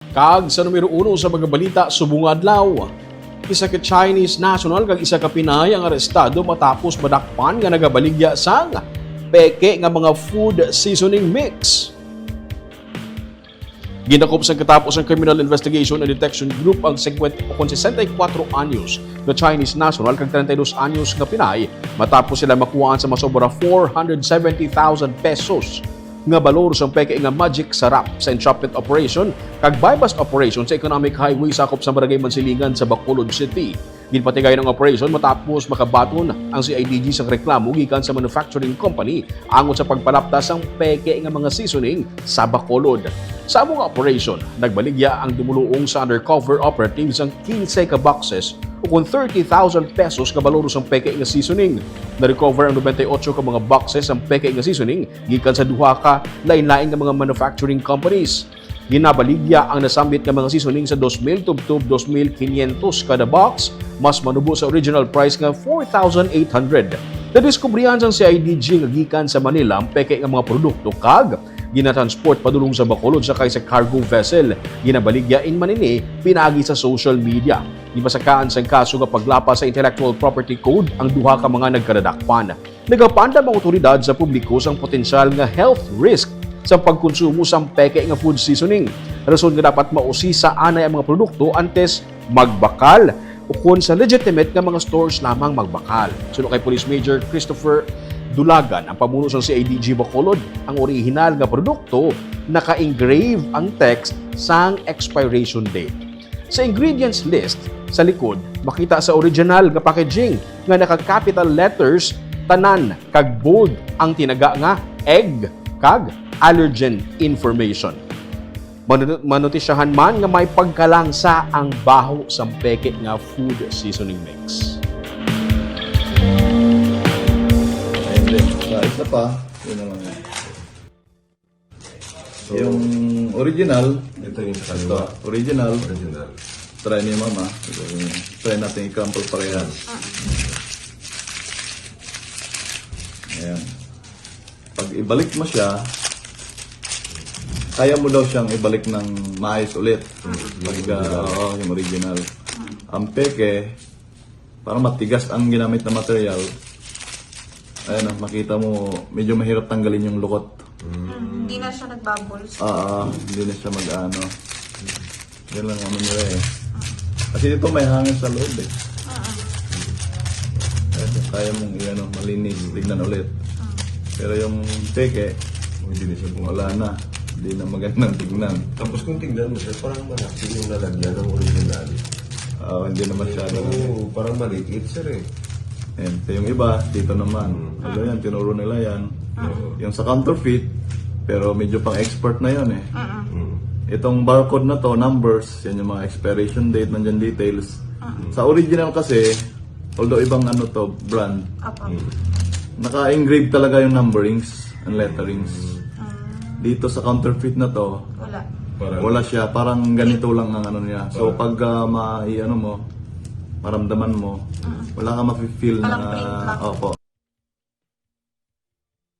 Kag sa numero 1 sa mga balita subong adlaw. Isa ka Chinese national kag isa ka pinay ang arestado matapos madakpan nga nagabaligya sang peke nga mga food seasoning mix. Ginakop sa katapos ang Criminal Investigation and Detection Group ang 64 anyos na Chinese national kag 32 anyos nga Pinay matapos sila makuhaan sa masobra 470,000 pesos nga balor sa peke nga Magic Sarap sa entrapment operation kag bypass operation sa economic highway sakop sa Barangay Mansilingan sa Bacolod City. Ginpatigay ng operation matapos makabaton ang CIDG sa reklamo gikan sa manufacturing company angon sa pagpalaptas ng peke nga mga seasoning sa Bacolod. Sa among operation, nagbaligya ang dumuluong sa undercover operatives ang 15 ka boxes o kung 30,000 pesos ka balor sa peke nga seasoning. Na-recover ang 98 ka mga boxes ang peke nga seasoning gikan sa duha ka lain-lain nga mga manufacturing companies. Ginabaligya ang nasambit nga mga seasoning sa 2,000 tubtub 2,500 kada box, mas manubo sa original price nga 4,800. Nadiskubrihan sang CIDG nga gikan sa Manila ang peke nga mga produkto kag ginatransport padulong sa Bacolod sakay sa cargo vessel. Ginabaligya in Manini pinagi sa social media. Gipasakaan sa kaso nga paglapas sa Intellectual Property Code ang duha ka mga nagkadadakpan. Nagapanda ang otoridad sa publiko sang potensyal nga health risk sa pagkonsumo sa peke nga food seasoning. Rason nga dapat mausisa anay ang mga produkto antes magbakal o kung sa legitimate nga mga stores lamang magbakal. Suno kay Police Major Christopher Dulagan, ang pamuno sa CIDG Bacolod, ang original nga produkto naka-engrave ang text sang expiration date. Sa ingredients list sa likod, makita sa original nga packaging nga naka-capital letters tanan kag bold ang tinaga nga egg kag allergen information. Manotisyahan man nga may pagkalangsa ang baho sa peke nga food seasoning mix. Isa pa, yun naman. So, yung original, ito yung kaliwa. Original. Original. Try ni Mama. Try natin i-crumple parehas. Ayan. Pag ibalik mo siya, kaya mo daw siyang ibalik ng maayos ulit. Yung original. Ang peke, parang matigas ang ginamit na material. Ayan, makita mo, medyo mahirap tanggalin yung lukot. Hindi na siya nagbubbles. Hindi na siya mag-ano. Yan lang ano nila eh. Kasi dito may hangin sa loob eh. Kaya mong i-ano, malinis, tignan ulit. Pero yung peke, Hindi na siya wala na. Hindi na magandang tignan. Tapos kung tignan mo siya, parang malaki yung lalagyan ng original. Hindi na masyado. Oo, parang maliit sir eh. Ayan. Yung iba, dito naman. Ano yan, tinuro nila yan. Yung sa counterfeit, pero medyo pang expert na yan eh. Itong barcode na to, numbers, yan yung mga expiration date, nandyan details. Sa original kasi, although ibang ano to, brand, naka-engrave talaga yung numberings and letterings. Dito sa counterfeit na to, wala siya, parang ganito lang ang ano niya. So pag maramdaman mo, wala ka mafe-feel na, print lang. opo.